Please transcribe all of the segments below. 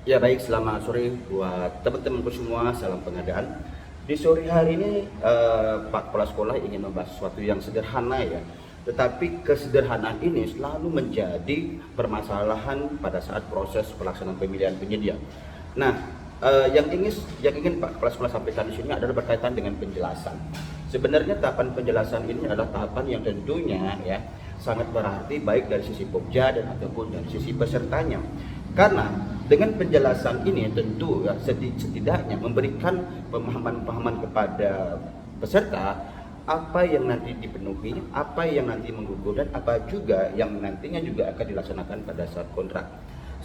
Ya baik, selamat sore buat teman-temanku semua, salam pengadaan. Di sore hari ini Pak Kepala Sekolah ingin membahas sesuatu yang sederhana ya. Tetapi kesederhanaan ini selalu menjadi permasalahan pada saat proses pelaksanaan pemilihan penyedia. Nah, yang ingin Pak Kepala Sekolah sampaikan di sini adalah berkaitan dengan penjelasan. Sebenarnya tahapan penjelasan ini adalah tahapan yang tentunya ya sangat berarti baik dari sisi Pokja dan ataupun dari sisi pesertanya. Karena dengan penjelasan ini tentu ya, setidaknya memberikan pemahaman-pemahaman kepada peserta apa yang nanti dipenuhi, apa yang nanti menggugur dan apa juga yang nantinya juga akan dilaksanakan pada saat kontrak.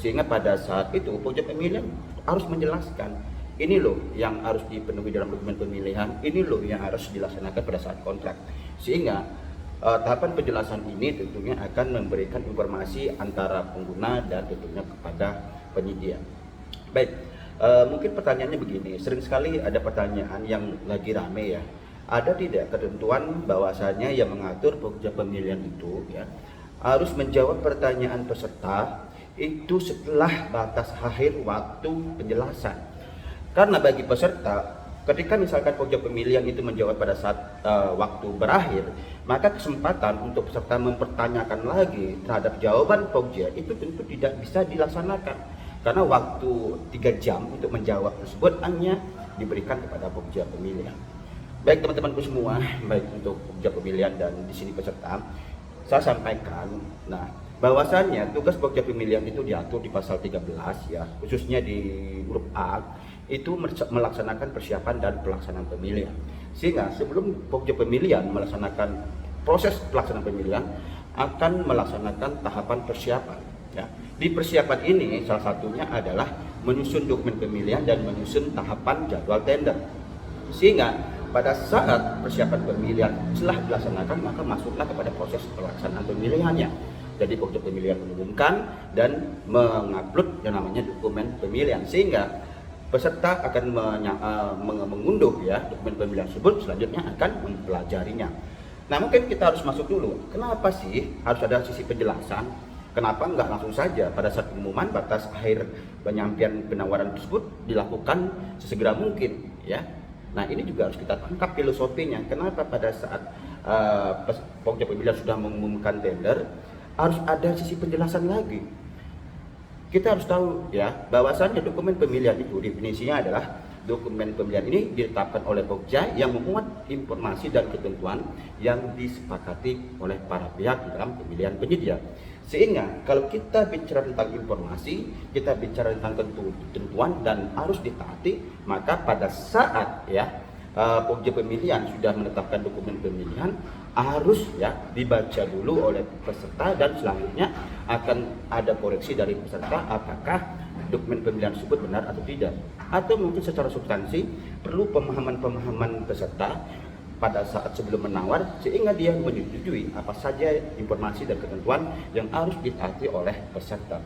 Sehingga pada saat itu pojok pemilihan harus menjelaskan ini loh yang harus dipenuhi dalam dokumen pemilihan, ini loh yang harus dilaksanakan pada saat kontrak. Sehingga tahapan penjelasan ini tentunya akan memberikan informasi antara pengguna dan tentunya kepada penyedia. Baik, mungkin pertanyaannya begini, sering sekali ada pertanyaan yang lagi rame ya. Ada tidak ketentuan bahwasanya yang mengatur pokja pemilihan itu ya harus menjawab pertanyaan peserta itu setelah batas akhir waktu penjelasan. Karena bagi peserta ketika misalkan pokja pemilihan itu menjawab pada saat waktu berakhir, maka kesempatan untuk peserta mempertanyakan lagi terhadap jawaban pokja itu tentu tidak bisa dilaksanakan karena waktu 3 jam untuk menjawab tersebut hanya diberikan kepada pokja pemilihan. Baik teman-temanku semua, baik untuk pokja pemilihan dan di sini peserta, saya sampaikan bahwasannya tugas pokja pemilihan itu diatur di pasal 13 ya, khususnya di huruf A itu melaksanakan persiapan dan pelaksanaan pemilihan. Sehingga sebelum pokja pemilihan melaksanakan proses pelaksanaan pemilihan akan melaksanakan tahapan persiapan ya. Di persiapan ini salah satunya adalah menyusun dokumen pemilihan dan menyusun tahapan jadwal tender. Sehingga pada saat persiapan pemilihan telah dilaksanakan maka masuklah kepada proses pelaksanaan pemilihannya. Jadi pokja pemilihan mengumumkan dan mengupload yang namanya dokumen pemilihan sehingga peserta akan mengunduh ya dokumen pemilihan tersebut, selanjutnya akan mempelajarinya. Nah mungkin kita harus masuk dulu, kenapa sih harus ada sisi penjelasan? Kenapa nggak langsung saja pada saat pengumuman batas akhir penyampaian penawaran tersebut dilakukan sesegera mungkin ya? Nah ini juga harus kita tangkap filosofinya. Kenapa pada saat pokja pemilihan sudah mengumumkan tender harus ada sisi penjelasan lagi? Kita harus tahu ya bahwasannya dokumen pemilihan itu definisinya adalah dokumen pemilihan ini ditetapkan oleh Pokja yang memuat informasi dan ketentuan yang disepakati oleh para pihak dalam pemilihan penyedia. Sehingga kalau kita bicara tentang informasi, kita bicara tentang ketentuan dan harus ditaati, maka pada saat ya Pokja pemilihan sudah menetapkan dokumen pemilihan harus ya dibaca dulu oleh peserta dan selanjutnya akan ada koreksi dari peserta apakah dokumen pemilihan tersebut benar atau tidak, atau mungkin secara substansi perlu pemahaman peserta pada saat sebelum menawar sehingga dia menyetujui apa saja informasi dan ketentuan yang harus ditaati oleh peserta.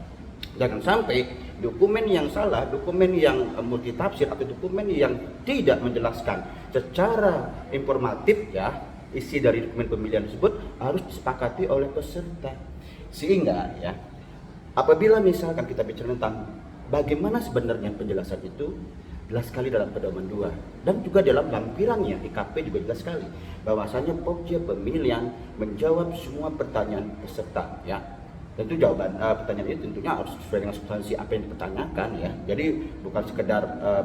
Jangan sampai dokumen yang salah, dokumen yang multitafsir atau dokumen yang tidak menjelaskan secara informatif ya isi dari dokumen pemilihan tersebut harus disepakati oleh peserta. Sehingga ya apabila misalkan kita bicara tentang bagaimana sebenarnya penjelasan itu, jelas sekali dalam pedoman 2 dan juga dalam lampirannya IKP juga jelas sekali bahwasanya pokja pemilihan menjawab semua pertanyaan peserta ya. Tentu jawaban pertanyaan itu tentunya harus sesuai dengan substansi apa yang dipertanyakan ya. Jadi bukan sekedar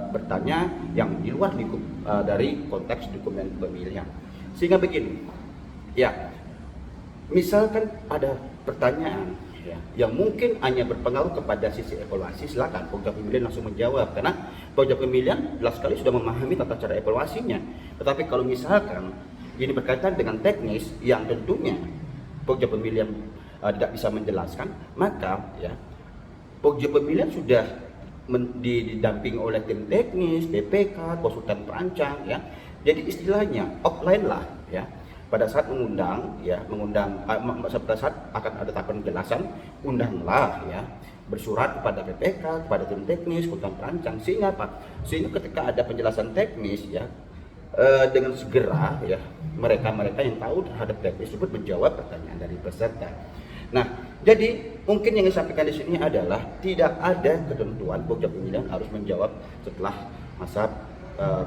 bertanya yang di luar lingkup dari konteks dokumen pemilihan. Sehingga begini, ya, misalkan ada pertanyaan ya, yang mungkin hanya berpengaruh kepada sisi evaluasi, silakan pokja pemilihan langsung menjawab karena pokja pemilihan jelas sekali sudah memahami tata cara evaluasinya. Tetapi kalau misalkan ini berkaitan dengan teknis yang tentunya pokja pemilihan tidak bisa menjelaskan, maka ya pokja pemilihan sudah didampingi oleh tim teknis, BPK, konsultan perancang ya. Jadi istilahnya offline lah ya. Pada saat mengundang pada saat akan ada tahapan penjelasan, undanglah ya, bersurat kepada BPK, kepada tim teknis, konsultan perancang sehingga apa? Sehingga ketika ada penjelasan teknis ya dengan segera ya mereka yang tahu terhadap teknis tersebut menjawab pertanyaan dari peserta. Nah, Jadi mungkin yang disampaikan di sini adalah tidak ada ketentuan Pokja Pemilihan harus menjawab setelah masa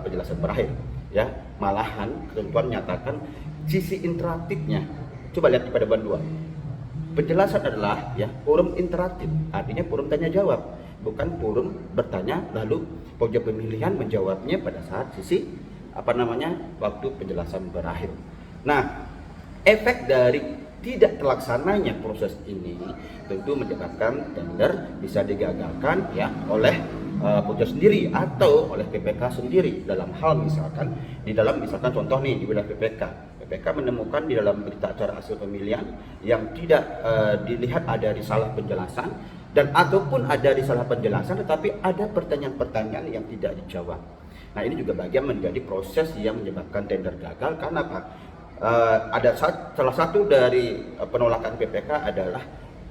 penjelasan berakhir, ya. Malahan ketentuan menyatakan sisi interaktifnya. Coba lihat pada bab 2. Penjelasan adalah ya forum interaktif, artinya forum tanya jawab, bukan forum bertanya lalu Pokja Pemilihan menjawabnya pada saat sisi waktu penjelasan berakhir. Nah, efek dari tidak terlaksananya proses ini tentu menyebabkan tender bisa digagalkan ya oleh Pokja sendiri atau oleh PPK sendiri dalam hal misalkan contoh nih di wilayah PPK menemukan di dalam berita acara hasil pemilihan yang tidak dilihat ada risalah penjelasan dan ataupun ada risalah penjelasan tetapi ada pertanyaan-pertanyaan yang tidak dijawab. Nah, ini juga bagian menjadi proses yang menyebabkan tender gagal karena apa? Salah satu dari penolakan PPK adalah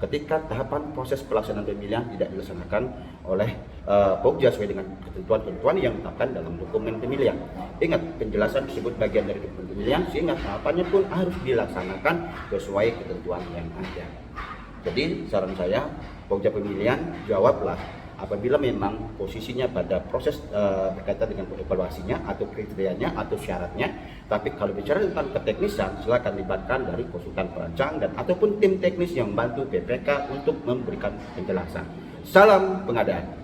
ketika tahapan proses pelaksanaan pemilihan tidak dilaksanakan oleh Pokja sesuai dengan ketentuan-ketentuan yang ditetapkan dalam dokumen pemilihan. Ingat, penjelasan disebut bagian dari dokumen pemilihan sehingga tahapannya pun harus dilaksanakan sesuai ketentuan yang ada. Jadi saran saya, Pokja Pemilihan jawablah apabila memang posisinya pada proses berkaitan dengan evaluasinya atau kriterianya atau syaratnya. Tapi kalau bicara tentang keteknisan, silakan libatkan dari konsultan perancang dan ataupun tim teknis yang membantu PPK untuk memberikan penjelasan. Salam pengadaan.